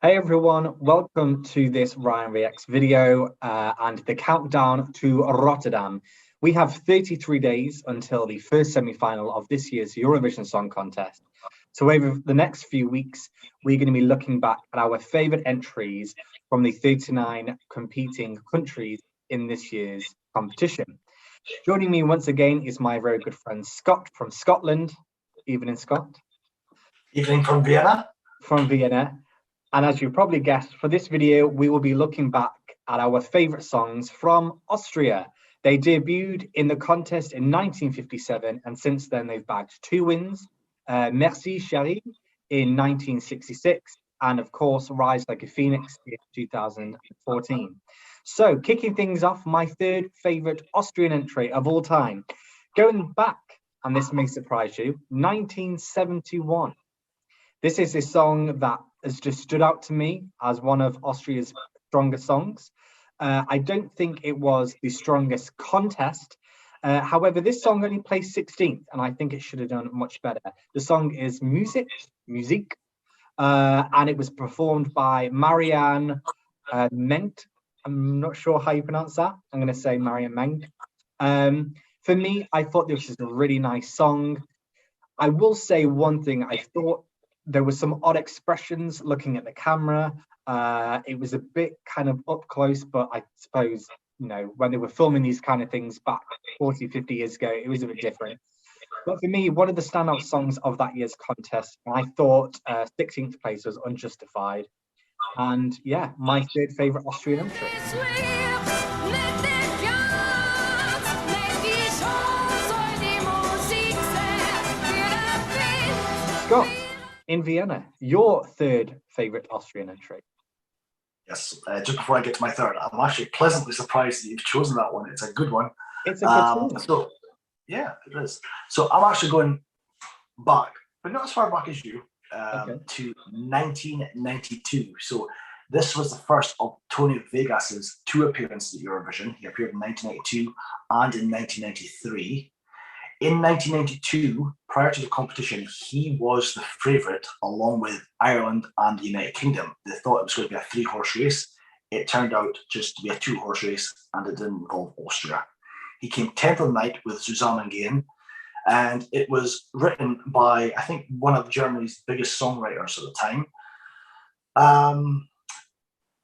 Hey everyone, welcome to this Ryan Reacts video and the countdown to Rotterdam. We have 33 days until the first semi-final of this year's Eurovision Song Contest. So over the next few weeks, we're going to be looking back at our favourite entries from the 39 competing countries in this year's competition. Joining me once again is my very good friend Scott from Scotland. Evening, Scott. Evening from Vienna. From Vienna. And as you probably guessed, for this video, we will be looking back at our favourite songs from Austria. They debuted in the contest in 1957, and since then they've bagged 2 wins. Merci Chérie in 1966, and of course, Rise Like a Phoenix in 2014. So, kicking things off, my third favourite Austrian entry of all time. Going back, and this may surprise you, 1971. This is a song that has just stood out to me as one of Austria's strongest songs. I don't think it was the strongest contest. However, this song only placed 16th, and I think it should have done much better. The song is Music, and it was performed by Marianne Mengt. I'm not sure how you pronounce that. I'm going to say Marianne Mengt. For me, I thought this was a really nice song. I will say one thing. I thought there were some odd expressions looking at the camera. It was a bit kind of up close, but I suppose, when they were filming these kind of things back 40, 50 years ago, it was a bit different. But for me, one of the standout songs of that year's contest, I thought 16th place was unjustified. And yeah, my third favourite Austrian entry. Scott, in Vienna, your third favourite Austrian entry. Yes, just before I get to my third, I'm actually pleasantly surprised that you've chosen that one. It's a good one. It's a good song. So, yeah, it is. So I'm actually going back, but not as far back as you, to 1992. So this was the first of Tony Vegas's 2 appearances at Eurovision. He appeared in 1992 and in 1993. In 1992, prior to the competition, he was the favourite along with Ireland and the United Kingdom. They thought it was going to be a 3-horse race. It turned out just to be a 2-horse race, and it didn't involve Austria. He came 10th on the night with Susanne Gain, and it was written by, I think, one of Germany's biggest songwriters at the time.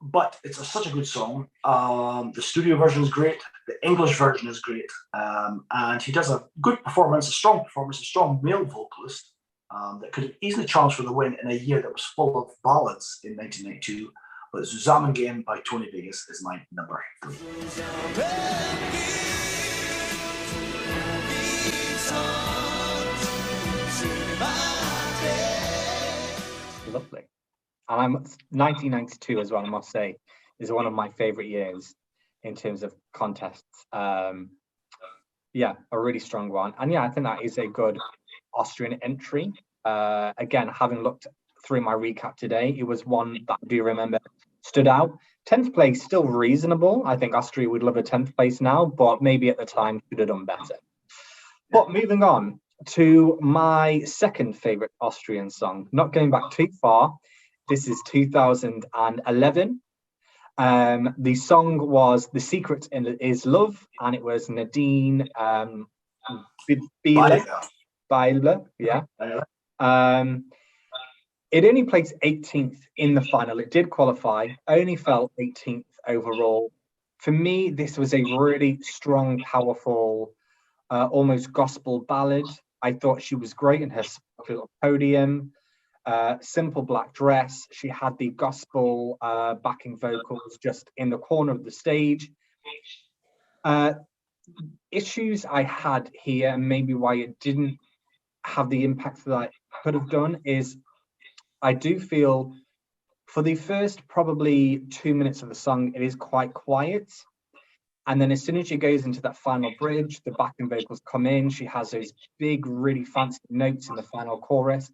But it's such a good song. The studio version is great. The English version is great. And he does a good performance, a strong male vocalist that could have easily challenged for the win in a year that was full of ballads in 1992. But Susanne Gain by Tony Vegas is my number 3. Lovely. And I'm 1992 as well, I must say, is one of my favourite years in terms of contests. Yeah, a really strong one. And yeah, I think that is a good Austrian entry. Again, having looked through my recap today, it was one that I do remember stood out. 10th place, still reasonable. I think Austria would love a 10th place now, but maybe at the time should have done better. But moving on to my second favourite Austrian song, not going back too far. This is 2011. The song was The Secret Is Love, and it was Nadine Beiler. Yeah. It only placed 18th in the final. It did qualify, only fell 18th overall. For me, this was a really strong, powerful, almost gospel ballad. I thought she was great in her podium. Simple black dress. She had the gospel backing vocals just in the corner of the stage. Issues I had here, and maybe why it didn't have the impact that I could have done, is I do feel for the first probably 2 minutes of the song, it is quite quiet. And then as soon as she goes into that final bridge, the backing vocals come in. She has those big, really fancy notes in the final chorus.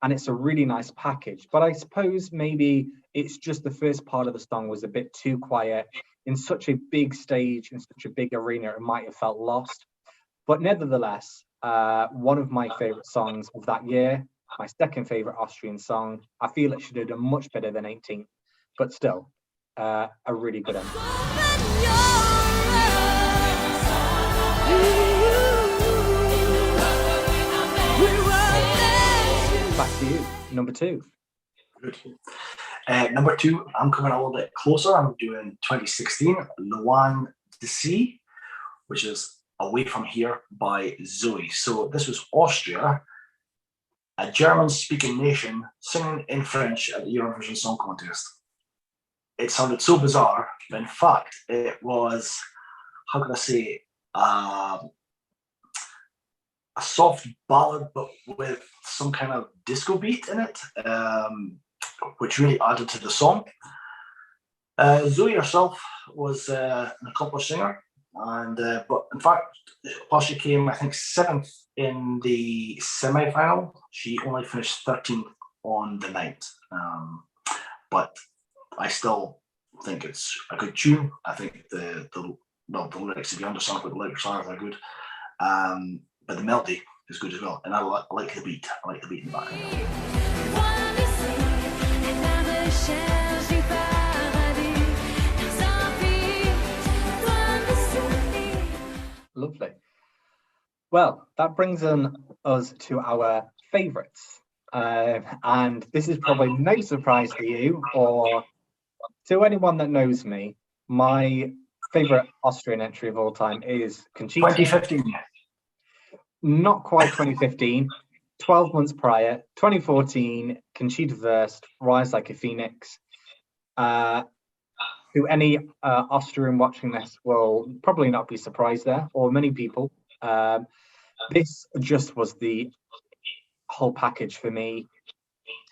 And it's a really nice package. But I suppose maybe it's just the first part of the song was a bit too quiet. In such a big stage, in such a big arena, it might have felt lost. But nevertheless, one of my favorite songs of that year. my second favorite Austrian song. I feel it should have done much better than 18th, but still, a really good entry. Back to you, number 2. Good. Number 2, I'm coming a little bit closer. I'm doing 2016, Loin d'Ici, which is Away From Here by Zoe. So this was Austria, a German-speaking nation, singing in French at the Eurovision Song Contest. It sounded so bizarre, but in fact, it was, how can I say, a soft ballad, but with some kind of disco beat in it, which really added to the song. Zoe herself was an accomplished singer, and but in fact, while she came, I think, 7th in the semi-final, she only finished 13th on the night. But I still think it's a good tune. I think the lyrics, if you understand what the lyrics are good. But the melody is good as well, and I like the beat. I like the beat in the background. Lovely. Well, that brings us to our favourites. And this is probably no surprise to you or to anyone that knows me. My favourite Austrian entry of all time is Conchita. 2015. Not quite 2015. 12 months prior, 2014, Conchita Wurst, Rise Like a Phoenix. Who any Austrian watching this will probably not be surprised there, or many people. This just was the whole package for me.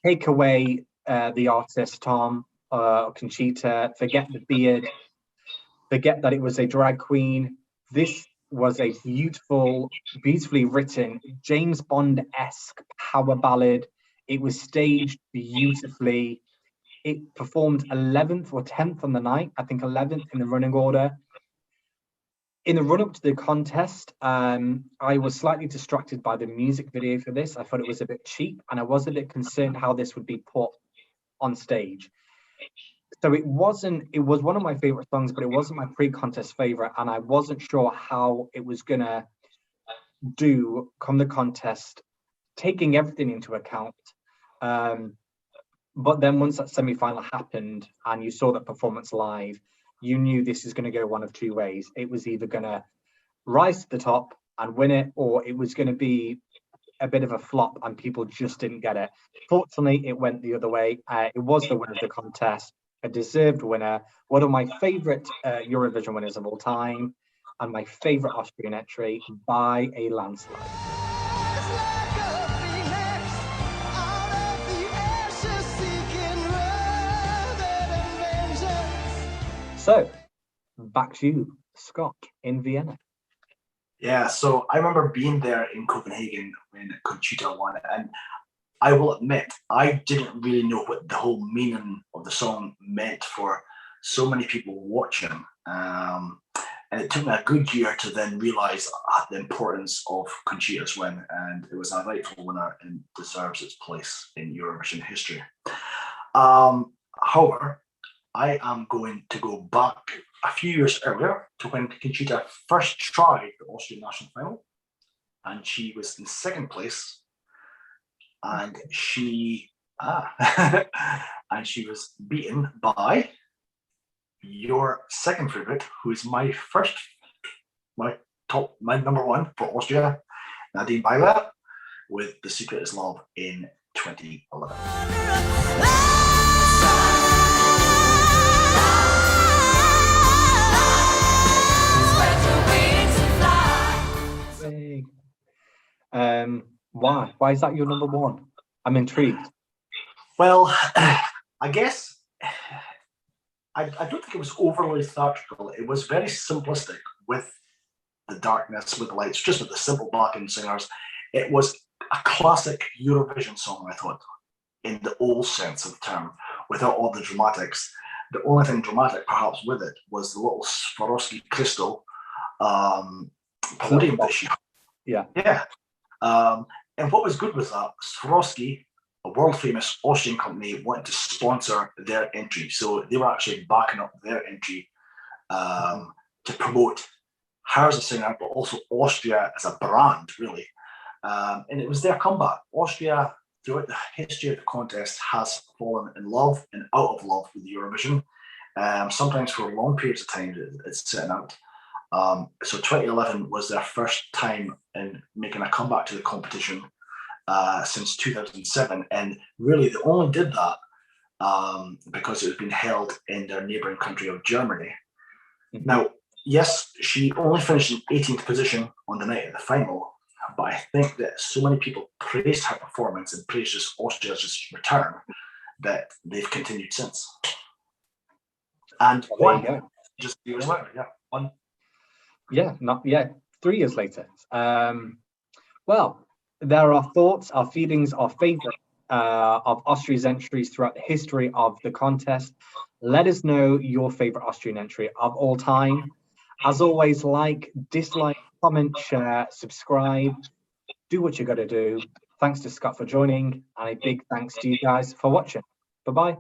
Take away the artist Tom, Conchita, forget the beard, forget that it was a drag queen. This was a beautifully written, James Bond-esque power ballad. It was staged beautifully. It performed 11th or 10th on the night, I think 11th in the running order. In the run-up to the contest, I was slightly distracted by the music video for this. I thought it was a bit cheap, and I was a bit concerned how this would be put on stage. So it was one of my favorite songs, but it wasn't my pre-contest favorite, and I wasn't sure how it was gonna do come the contest, taking everything into account. But then once that semi-final happened and you saw that performance live, you knew this is going to go one of two ways. It was either going to rise to the top and win it, or it was going to be a bit of a flop and people just didn't get it. Fortunately, it went the other way. It was the winner of the contest, a deserved winner, one of my favourite Eurovision winners of all time, and my favourite Austrian entry by a landslide. So, back to you, Scott, in Vienna. Yeah, so I remember being there in Copenhagen when Conchita won it, and I will admit, I didn't really know what the whole meaning of the song meant for so many people watching. And it took me a good year to then realise the importance of Conchita's win, and it was a rightful winner and deserves its place in Eurovision history. However, I am going to go back a few years earlier to when Conchita first tried the Austrian national final, and she was in 2nd place, and she was beaten by your second favorite, who is my number 1 for Austria, Nadine Bayler, with The Secret Is Love in 2011. Why? Why is that your number 1? I'm intrigued. Well, I guess I don't think it was overly theatrical. It was very simplistic with the darkness, with the lights, just with the simple backing singers. It was a classic Eurovision song, I thought, in the old sense of the term, without all the dramatics. The only thing dramatic, perhaps, with it was the little Swarovski crystal podium that she had. Yeah. Yeah. And what was good was that Swarovski, a world famous Austrian company, wanted to sponsor their entry. So they were actually backing up their entry to promote her as a singer, but also Austria as a brand, really. And it was their comeback. Austria, throughout the history of the contest, has fallen in love and out of love with Eurovision. Sometimes for long periods of time, it's sitting out. So 2011 was their first time in making a comeback to the competition since 2007. And really, they only did that because it was being held in their neighboring country of Germany. Mm-hmm. Now, yes, she only finished in 18th position on the night of the final, but I think that so many people praised her performance and praised just Austria's return that they've continued since. And one, just years later, yeah, one. Yeah, not yet. 3 years later. Well, there are thoughts, our feelings, our favorite of Austria's entries throughout the history of the contest. Let us know your favorite Austrian entry of all time. As always, like, dislike, comment, share, subscribe. Do what you got to do. Thanks to Scott for joining, and a big thanks to you guys for watching. Bye-bye.